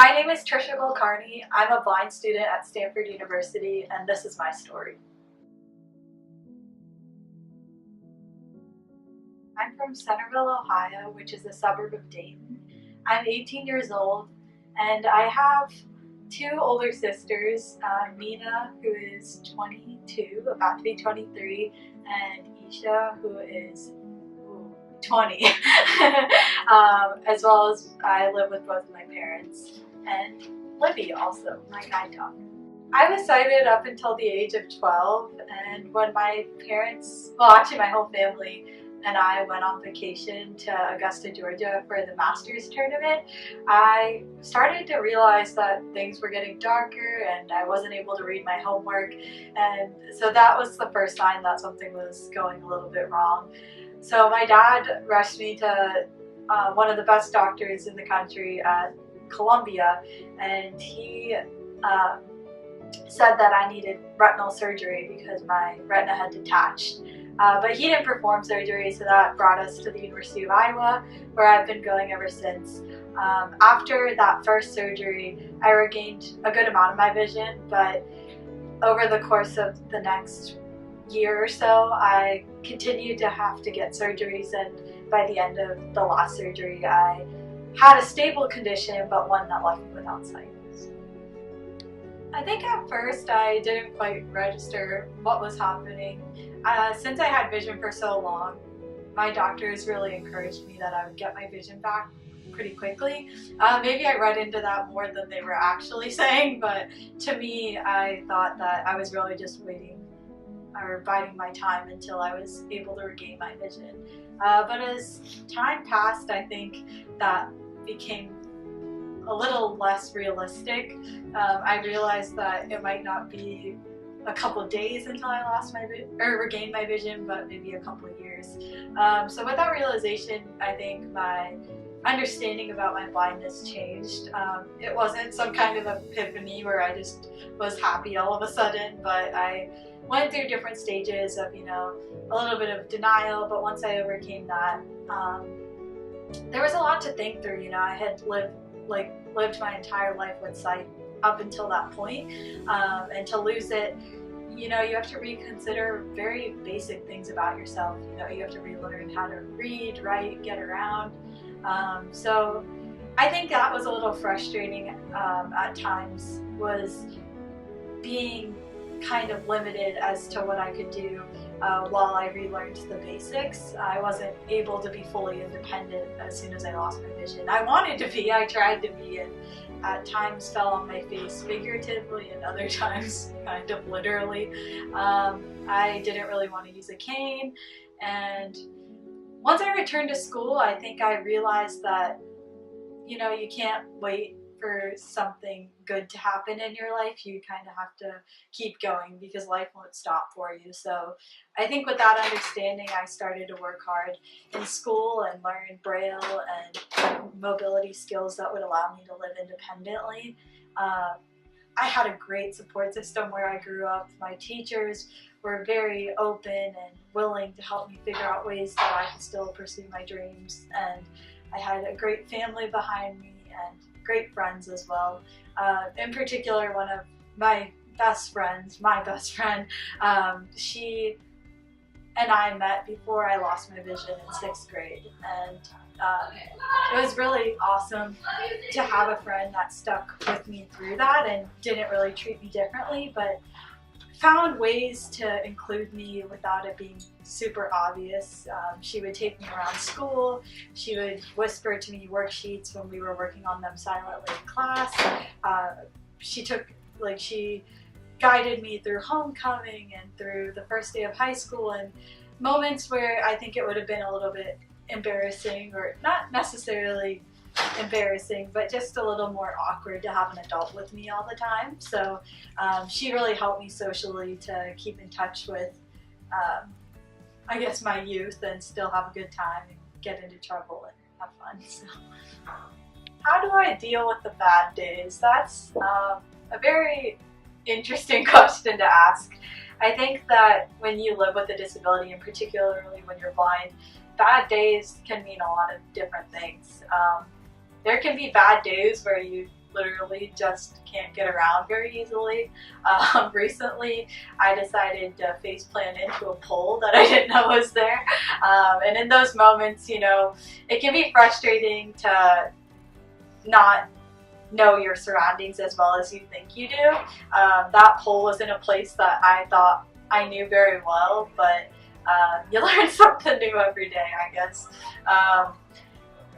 My name is Trisha. I'm a blind student at Stanford University, and this is my story. I'm from Centerville, Ohio, which is a suburb of Dayton. I'm 18 years old, and I have two older sisters, Nina, who is 22, about to be 23, and Isha, who is 20, as well as I live with both of my parents, and Libby also, my guide dog. I was sighted up until the age of 12, and when my parents, well actually my whole family and I went on vacation to Augusta, Georgia for the Masters tournament, I started to realize that things were getting darker and I wasn't able to read my homework, and so that was the first sign that something was going a little bit wrong. So my dad rushed me to one of the best doctors in the country at Columbia, and he said that I needed retinal surgery because my retina had detached. But he didn't perform surgery, so that brought us to the University of Iowa, where I've been going ever since. After that first surgery, I regained a good amount of my vision, but over the course of the next year or so, I continued to have to get surgeries, and by the end of the last surgery, I had a stable condition, but one that left me without sight. I think at first I didn't quite register what was happening. Since I had vision for so long, my doctors really encouraged me that I would get my vision back pretty quickly. Maybe I read into that more than they were actually saying, but to me, I thought that I was really just waiting or biding my time until I was able to regain my vision. But as time passed, I think that became a little less realistic. I realized that it might not be a couple of days until I lost my regained my vision, but maybe a couple of years. So with that realization, I think my understanding about my blindness changed. It wasn't some kind of epiphany where I just was happy all of a sudden, but I went through different stages of, a little bit of denial, but once I overcame that, there was a lot to think through. I had lived my entire life with sight up until that point, and to lose it, you have to reconsider very basic things about yourself. You have to relearn how to read, write, get around. So I think that was a little frustrating at times, was being kind of limited as to what I could do while I relearned the basics. I wasn't able to be fully independent as soon as I lost my vision. I wanted to be, I tried to be, and at times fell on my face figuratively and other times kind of literally. I didn't really want to use a cane, and once I returned to school, I think I realized that you can't wait for something good to happen in your life. You kind of have to keep going because life won't stop for you. So I think with that understanding, I started to work hard in school and learn Braille and mobility skills that would allow me to live independently. I had a great support system where I grew up. My teachers were very open and willing to help me figure out ways that I could still pursue my dreams. And I had a great family behind me and great friends as well. In particular, one of my best friend, she and I met before I lost my vision in 6th grade, and it was really awesome to have a friend that stuck with me through that and didn't really treat me differently, but found ways to include me without it being super obvious. She would take me around school. She would whisper to me worksheets when we were working on them silently in class. She guided me through homecoming and through the first day of high school, and moments where I think it would have been a little bit embarrassing, or not necessarily embarrassing, but just a little more awkward to have an adult with me all the time. So she really helped me socially to keep in touch with, I guess, my youth and still have a good time and get into trouble and have fun. So how do I deal with the bad days? That's a very interesting question to ask. I think that when you live with a disability, and particularly when you're blind, bad days can mean a lot of different things. There can be bad days where you literally just can't get around very easily. Recently, I decided to face plant into a pole that I didn't know was there. And in those moments, you know, it can be frustrating to not know your surroundings as well as you think you do. That pole was in a place that I thought I knew very well, but you learn something new every day, I guess.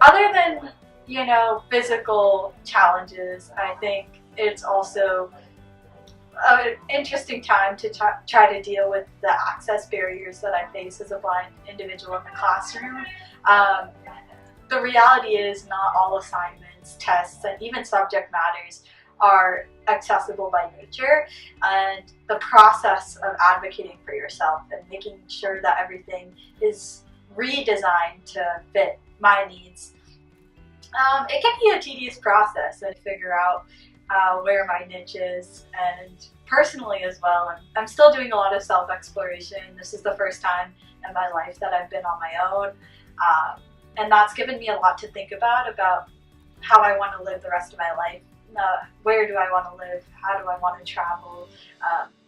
Other than, you know, physical challenges, I think it's also an interesting time to try to deal with the access barriers that I face as a blind individual in the classroom. The reality is not all assignments, tests, and even subject matters are accessible by nature, and the process of advocating for yourself and making sure that everything is redesigned to fit my needs, it can be a tedious process and figure out where my niche is. And personally as well, I'm still doing a lot of self-exploration. This is the first time in my life that I've been on my own, and that's given me a lot to think about how I want to live the rest of my life. Where do I want to live? How do I want to travel?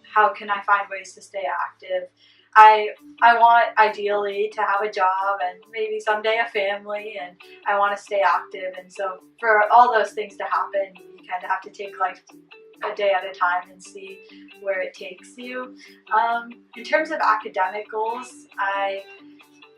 How can I find ways to stay active? I want ideally to have a job and maybe someday a family, and I want to stay active. And so for all those things to happen, you kind of have to take life a day at a time and see where it takes you. In terms of academic goals, I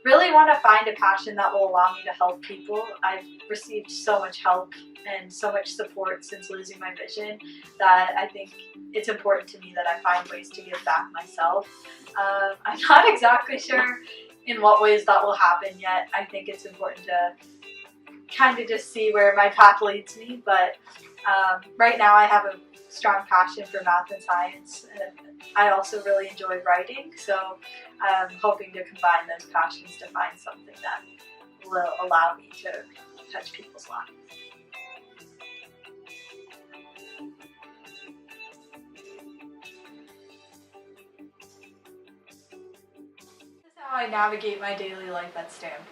really want to find a passion that will allow me to help people. I've received so much help and so much support since losing my vision that I think it's important to me that I find ways to give back myself. I'm not exactly sure in what ways that will happen yet. I think it's important to kind of just see where my path leads me, but right now I have a strong passion for math and science, and I also really enjoy writing, so I'm hoping to combine those passions to find something that will allow me to touch people's lives. This is how I navigate my daily life at Stanford.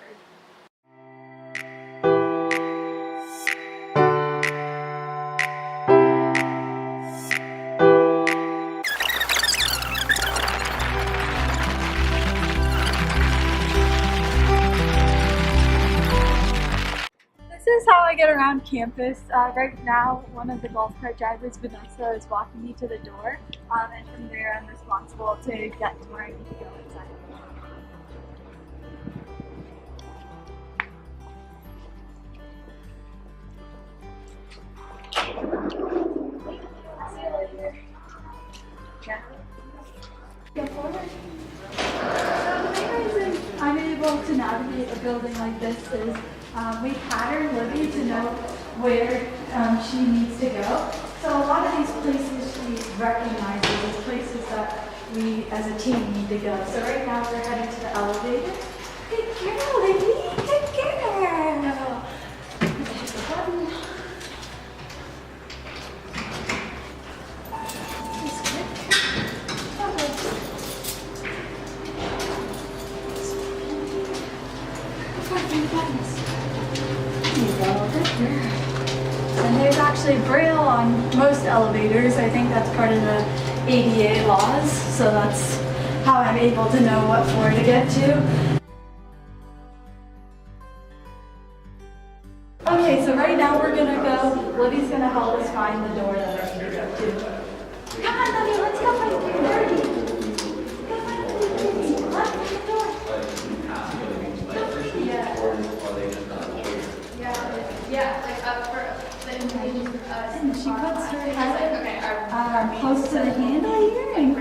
This is how I get around campus. Right now, one of the golf cart drivers, Vanessa, is walking me to the door, and from there I'm responsible to get to where I need to go inside. See you later. Yeah. Go forward. So the main reason I'm able to navigate a building like this is we pattern Libby to know where she needs to go. So a lot of these places she recognizes as places that we as a team need to go. So right now we're heading to the elevator. Good girl, Libby. Good girl. Hit the button. Just quick. Buttons. And there's actually Braille on most elevators. I think that's part of the ADA laws, so that's how I'm able to know what floor to get to. Okay, so right now we're gonna go. Libby's gonna help us find the door that I need to go to. Come on, Libby, let's go find the door. Yeah, like up for the individual. And she puts her head close to the handle here and